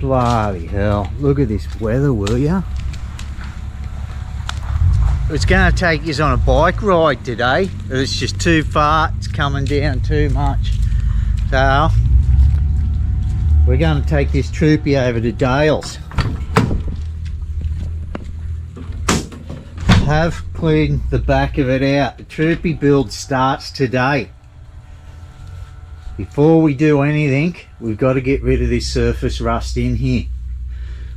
Bloody hell, look at this weather, will ya? It's going to take us on a bike ride today. It's just too far, it's coming down too much. So, we're going to take this Troopy over to Dale's. Have cleaned the back of it out. The Troopy build starts today. Before we do anything, we've got to get rid of this surface rust in here.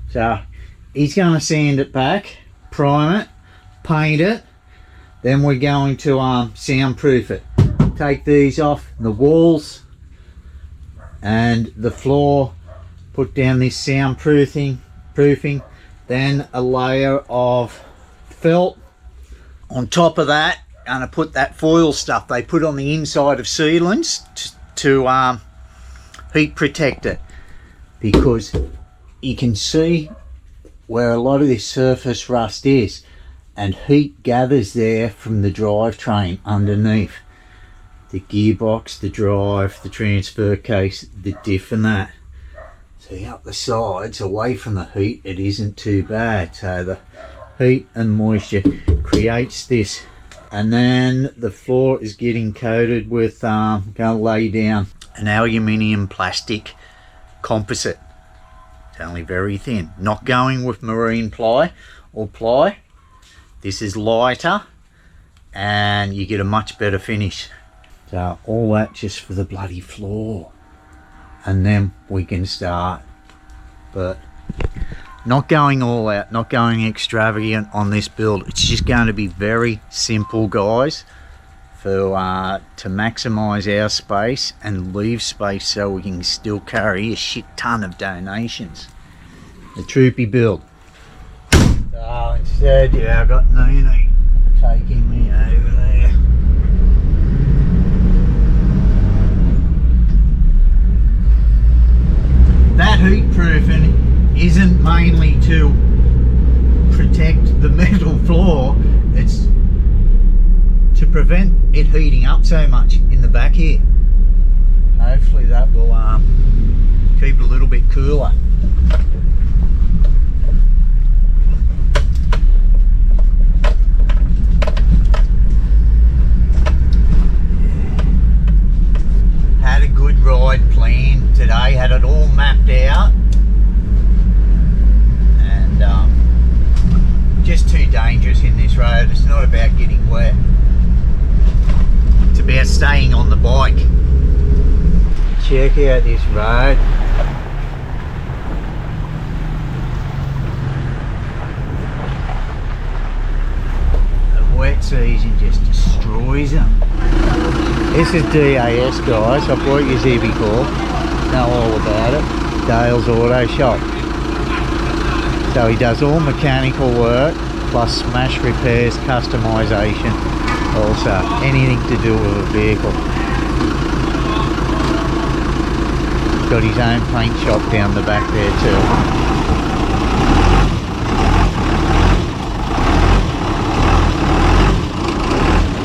So he's going to sand it back, prime it, paint it, then we're going to soundproof it. Take these off the walls and the floor, put down this soundproofing, then a layer of felt on top of that. Going to put that foil stuff they put on the inside of ceilings to heat protect it, because you can see where a lot of this surface rust is, and heat gathers there from the drivetrain underneath the gearbox, the drive, the transfer case, the diff and that. See, up the sides away from the heat it isn't too bad. So the heat and moisture creates this, and then the floor is getting coated with going to lay down an aluminium plastic composite. It's only very thin, not going with marine ply or ply. This is lighter and you get a much better finish. So all that just for the bloody floor, and then we can start. But not going all out, not going extravagant on this build. It's just going to be very simple, guys, for to maximize our space and leave space so we can still carry a shit ton of donations. The Troopy build. So instead, yeah, I've got Neenee taking me over there. That heat proofing isn't mainly to protect the metal floor, it's to prevent it heating up so much in the back here. Hopefully that will keep it a little bit cooler. Had a good ride planned today, had it all mapped out. Just too dangerous in this road. It's not about getting wet, it's about staying on the bike. Check out this road. The wet season just destroys them. This is DAS, guys. I've brought you here before, know all about it. Dale's Auto Shop. So he does all mechanical work plus smash repairs, customization, also anything to do with a vehicle. Got his own paint shop down the back there too.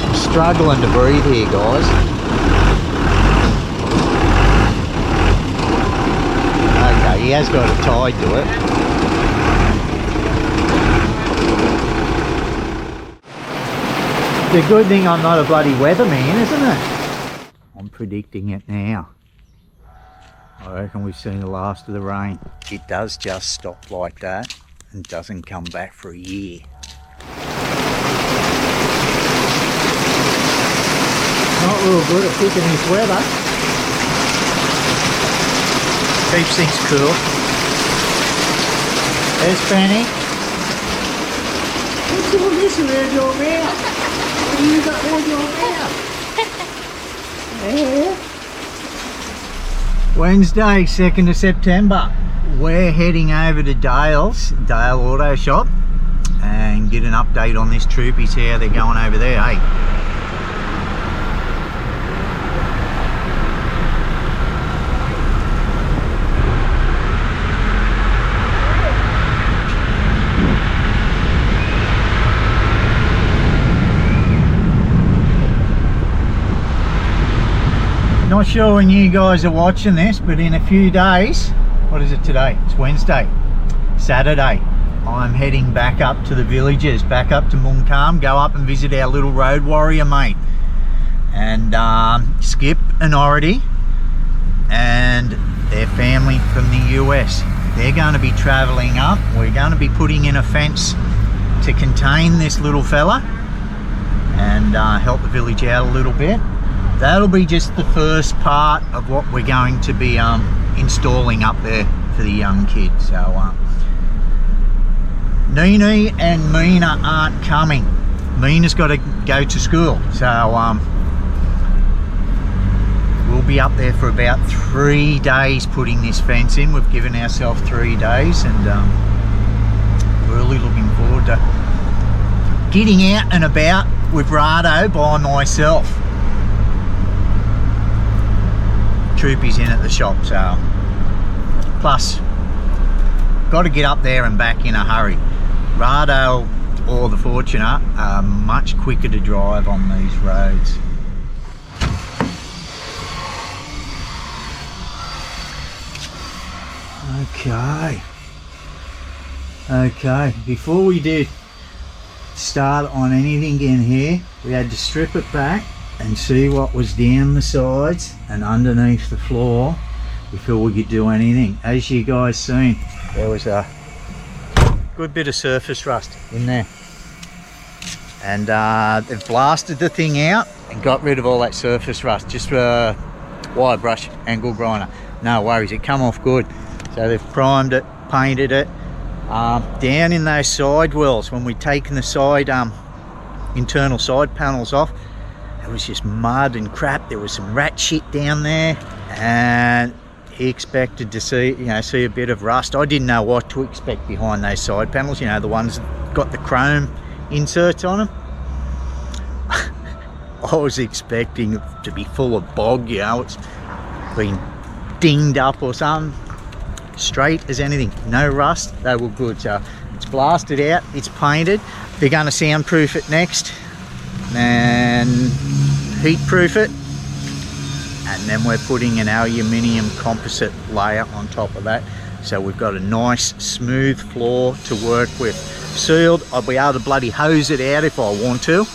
I'm struggling to breathe here, guys. Okay, he has got a tie to it. It's a good thing I'm not a bloody weatherman, isn't it? I'm predicting it now. I reckon we've seen the last of the rain. It does just stop like that and doesn't come back for a year. Not real good at picking this weather. Keeps things cool. There's Fanny. What's all this around your mouth? What do you got on your mouth? Yeah. Wednesday, 2nd of September. We're heading over to Dale Auto Shop and get an update on this Troopy, see how they're going over there, hey? Not sure when you guys are watching this, but in a few days what is it today? It's Wednesday. Saturday. I'm heading back up to the villages, back up to Mungkam, go up and visit our little road warrior mate. And Skip and Ority and their family from the US. They're going to be travelling up. We're going to be putting in a fence to contain this little fella and help the village out a little bit. That'll be just the first part of what we're going to be installing up there for the young kids. So Neenee and Meena aren't coming. Meena's got to go to school, so we'll be up there for about 3 days putting this fence in. We've given ourselves 3 days, and really looking forward to getting out and about with Rado by myself. Troopy's in at the shop, so plus got to get up there and back in a hurry. Rado or the Fortunate are much quicker to drive on these roads. Okay, before we do start on anything in here, we had to strip it back and see what was down the sides and underneath the floor before we could do anything. As you guys seen, there was a good bit of surface rust in there, and they've blasted the thing out and got rid of all that surface rust just with a wire brush angle grinder. No worries, it come off good. So they've primed it, painted it. Down in those side wells, when we'd taken the side internal side panels off, it was just mud and crap. There was some rat shit down there, and he expected to see a bit of rust. I didn't know what to expect behind those side panels, you know, the ones that got the chrome inserts on them. I was expecting it to be full of bog, you know, it's been dinged up or something. Straight as anything, no rust. They were good. So it's blasted out, it's painted. They're going to soundproof it next and heat proof it, and then we're putting an aluminium composite layer on top of that, so we've got a nice smooth floor to work with. Sealed. I'll be able to bloody hose it out if I want to.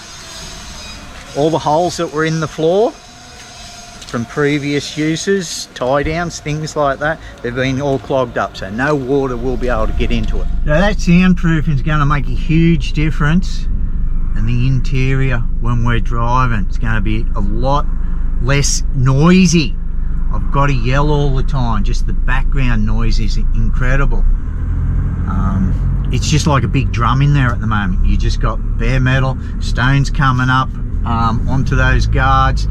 All the holes that were in the floor from previous uses, tie downs, things like that, they've been all clogged up, so no water will be able to get into it. Now that soundproofing is going to make a huge difference in the interior when we're driving. It's going to be a lot less noisy. I've got to yell all the time, just the background noise is incredible. It's just like a big drum in there at the moment. You just got bare metal, stones coming up onto those guards,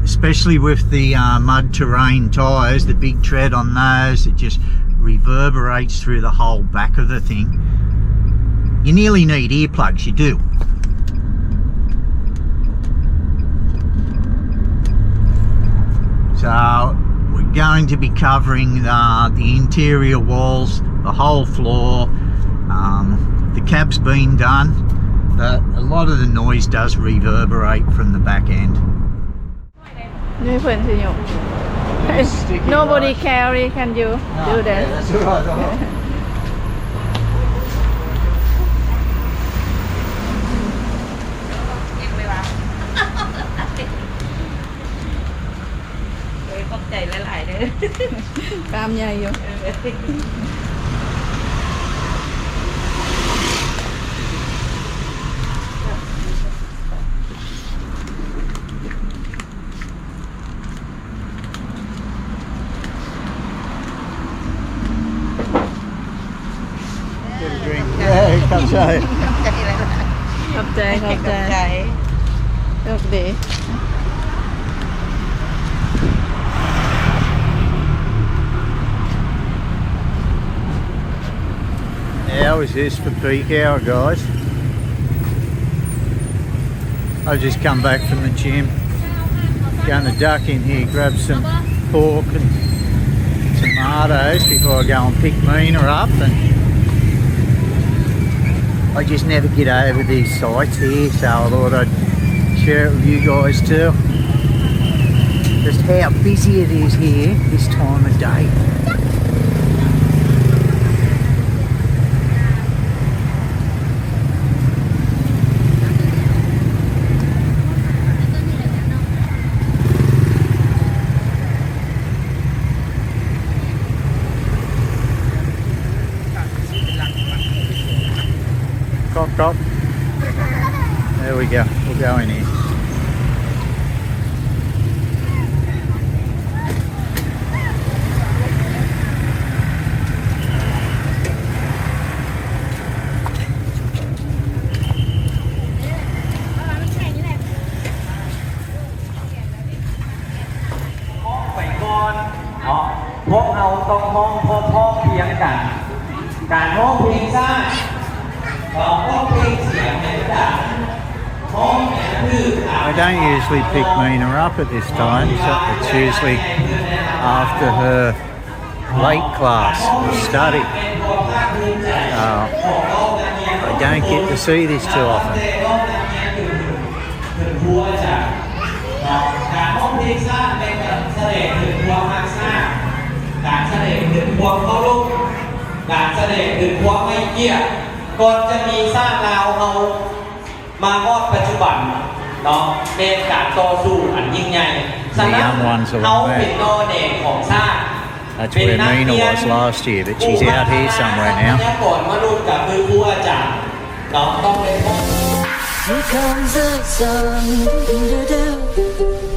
especially with the mud terrain tyres, the big tread on those, it just reverberates through the whole back of the thing. You nearly need earplugs, you do. So we're going to be covering the interior walls, the whole floor. The cab's been done, but a lot of the noise does reverberate from the back end. Nobody carry, can you do that? Yeah, that's all right, all right. Cam nhầy vô. Yeah, come say. Khóc trai, khóc trai. Khóc đi. How is this for peak hour, guys? I've just come back from the gym. Going to duck in here, grab some pork and tomatoes before I go and pick Meena up. And I just never get over these sites here, so I thought I'd share it with you guys too. Just how busy it is here this time of day. Cop, cop. There we go. We'll go in here. I don't usually pick Neenee up at this time, so it's usually after her late class of study. I don't get to see this too often. The young ones along there. That's where Neenee was last year, but she's out here somewhere now. Here comes the sun,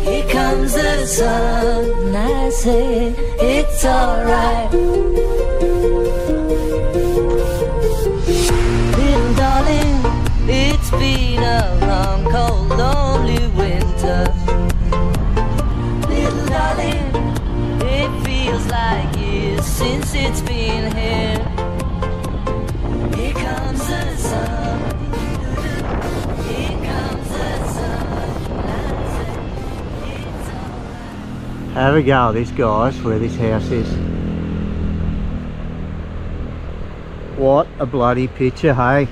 here comes the sun, I say it's alright. Little darling, it's been a long, cold, lonely winter. Little darling, it feels like years since it's been here. Here comes the sun. Have a go, this guy's where this house is. What a bloody picture, hey?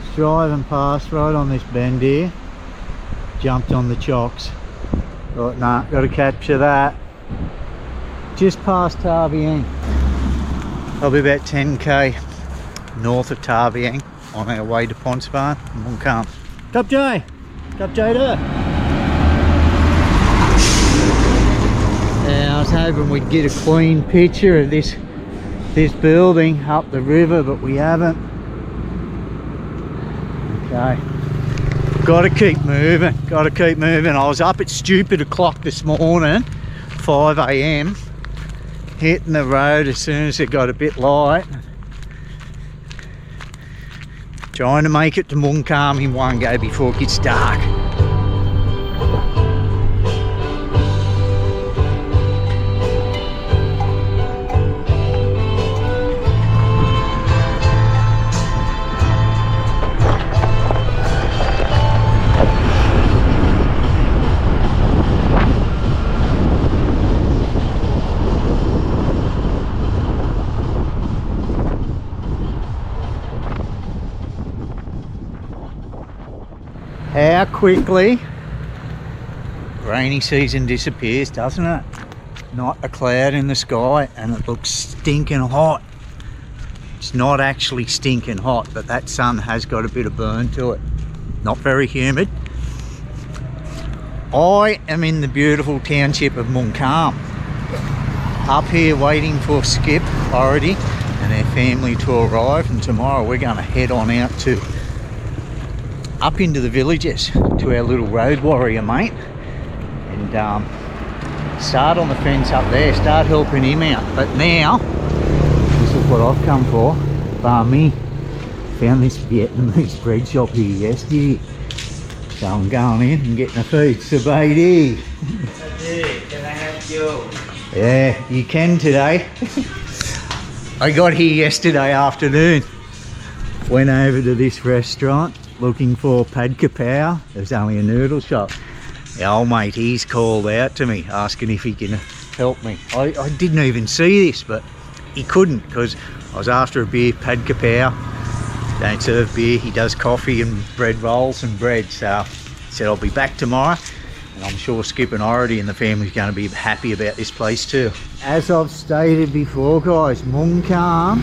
Just driving past right on this bend here. Jumped on the chocks. Thought, nah, got to capture that. Just past Vientiane. Probably about 10k north of Vientiane on our way to Ponspan and Vientiane. Cup J! Cup J there! I was hoping we'd get a clean picture of this building up the river, but we haven't. Okay, got to keep moving. Got to keep moving. I was up at stupid o'clock this morning, 5 AM, hitting the road as soon as it got a bit light. Trying to make it to Vientiane in one go before it gets dark. How quickly rainy season disappears, doesn't it? Not a cloud in the sky and it looks stinking hot. It's not actually stinking hot, but that sun has got a bit of burn to it. Not very humid. I am in the beautiful township of Vientiane. Up here waiting for Skip already and their family to arrive, and tomorrow we're going to head on out to up into the villages to our little road warrior mate and start on the fence up there, start helping him out. But now, this is what I've come for. Bar me, found this Vietnamese bread shop here yesterday, so I'm going in and getting a feed. So baby, can I help you? Yeah, you can today. I got here yesterday afternoon, went over to this restaurant looking for P.D.R. There's only a noodle shop. The old mate, he's called out to me asking if he can help me. I didn't even see this, but he couldn't because I was after a beer. P.D.R. don't serve beer, he does coffee and bread rolls and bread. So he said I'll be back tomorrow, and I'm sure Skip and Ority and the family's going to be happy about this place too. As I've stated before guys, Vientiane,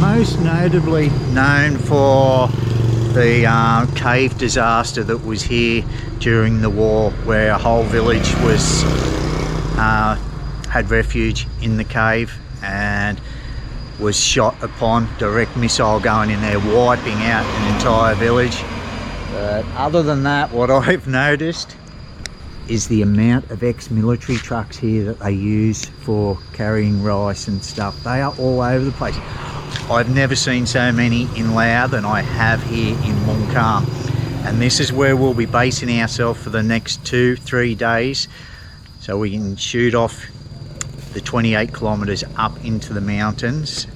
most notably known for the cave disaster that was here during the war, where a whole village was had refuge in the cave, and was shot upon, direct missile going in there, wiping out an entire village. But other than that, what I've noticed is the amount of ex-military trucks here that they use for carrying rice and stuff. They are all over the place. I've never seen so many in Laos than I have here in Vientiane. And this is where we'll be basing ourselves for the next 2-3 days, so we can shoot off the 28 kilometers up into the mountains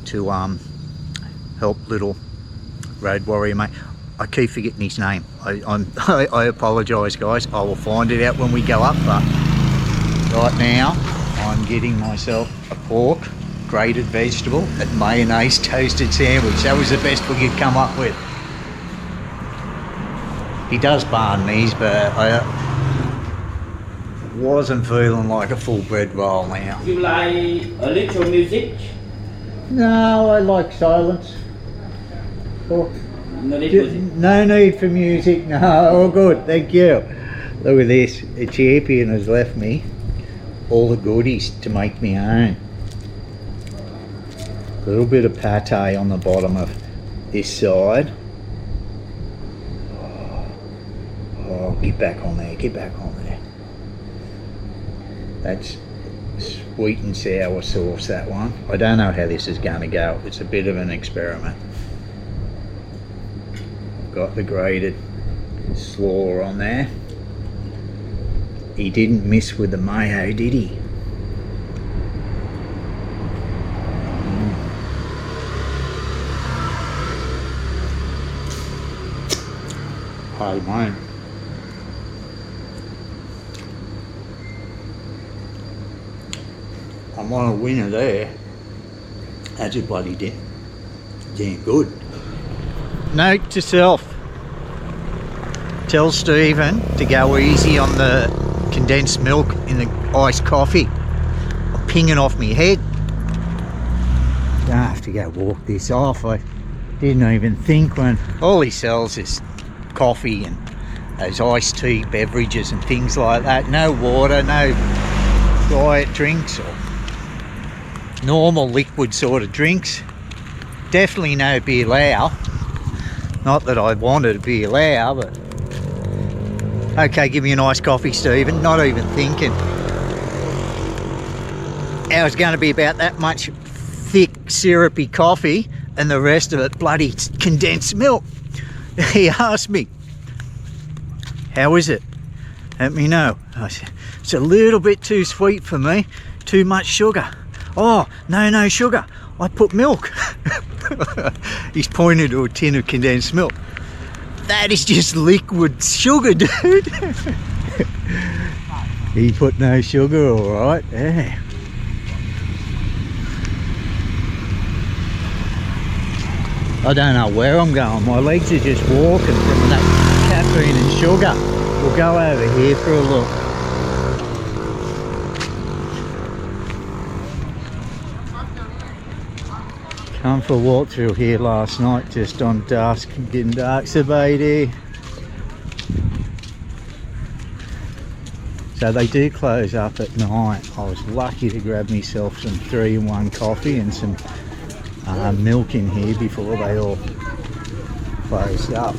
to help little road warrior mate. I keep forgetting his name. I apologise, guys. I will find it out when we go up, but right now I'm getting myself a pork, grated vegetable, and mayonnaise toasted sandwich. That was the best we could come up with. He does banh these, but I wasn't feeling like a full bread roll now. You like a little music? No, I like silence. Oh, No need music. no need for music, no, all good, thank you. Look at this, a champion has left me all the goodies to make me own. A little bit of pate on the bottom of this side. Oh, get back on there, get back on there. That's sweet and sour sauce, that one. I don't know how this is going to go. It's a bit of an experiment. Got the grated slaw on there. He didn't miss with the mayo, did he? Hey, mate. I'm on a winner there. That's a bloody damn good. Note to self. Tell Stephen to go easy on the condensed milk in the iced coffee. I'm pinging off me head. Don't have to go walk this off. I didn't even think when all he sells is coffee and those iced tea beverages and things like that. No water, no diet drinks or normal liquid sort of drinks. Definitely no beer lao. Not that I wanted a beer lao, but okay, give me a nice coffee, Stephen. Not even thinking. It was going to be about that much thick syrupy coffee and the rest of it bloody condensed milk. He asked me, how is it? Let me know. I said, it's a little bit too sweet for me, too much sugar. Oh, no sugar, I put milk. He's pointed to a tin of condensed milk. That is just liquid sugar, dude. He put no sugar, all right, yeah. I don't know where I'm going. My legs are just walking from that caffeine and sugar. We'll go over here for a look. Come for a walk through here last night, just on dusk, getting dark, S.E.Asia. So they do close up at night. I was lucky to grab myself some 3-in-1 coffee and some milk in here before they all closed up.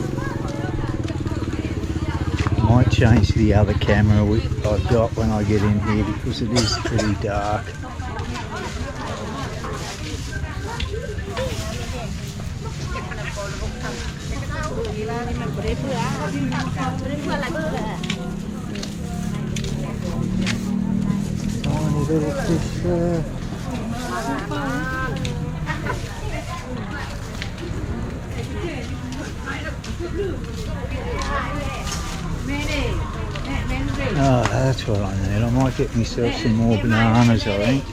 Might change the other camera I've got when I get in here because it is pretty dark. Tiny little fish there. Oh, that's what I need. I might get myself some more bananas, I think.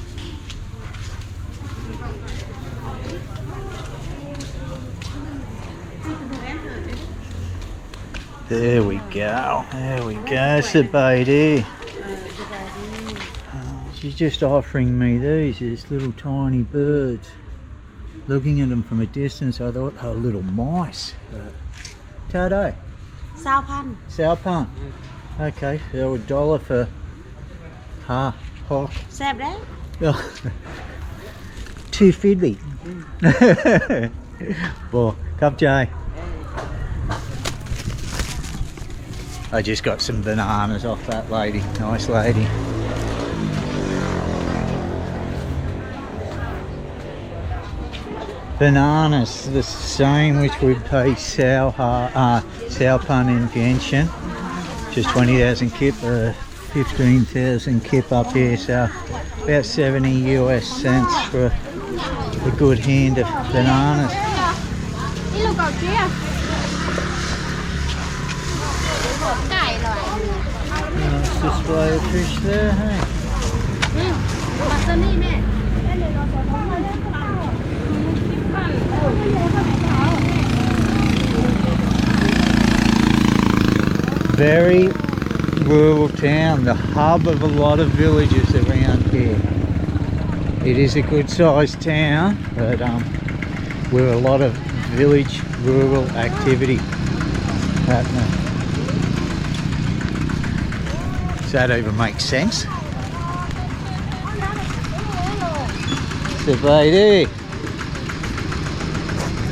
There we go. There we go, S.E.Asia. She's just offering me these little tiny birds. Looking at them from a distance, I thought they were little mice. Todd, Sao okay, so $1 for hock. แซ่บแล้ว too fiddly. Well, cup Jay. I just got some bananas off that lady. Nice lady. Bananas, the same which we pay Saupan in Vientiane. Just 20,000 kip, 15,000 kip up here, so about 70 US cents for a good hand of bananas. Nice display of fish there, hey? Very rural town, the hub of a lot of villages around here. It is a good sized town, but with a lot of village rural activity happening. Does that even make sense? So lady,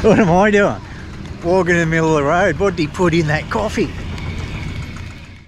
what am I doing? Walking in the middle of the road. What did he put in that coffee?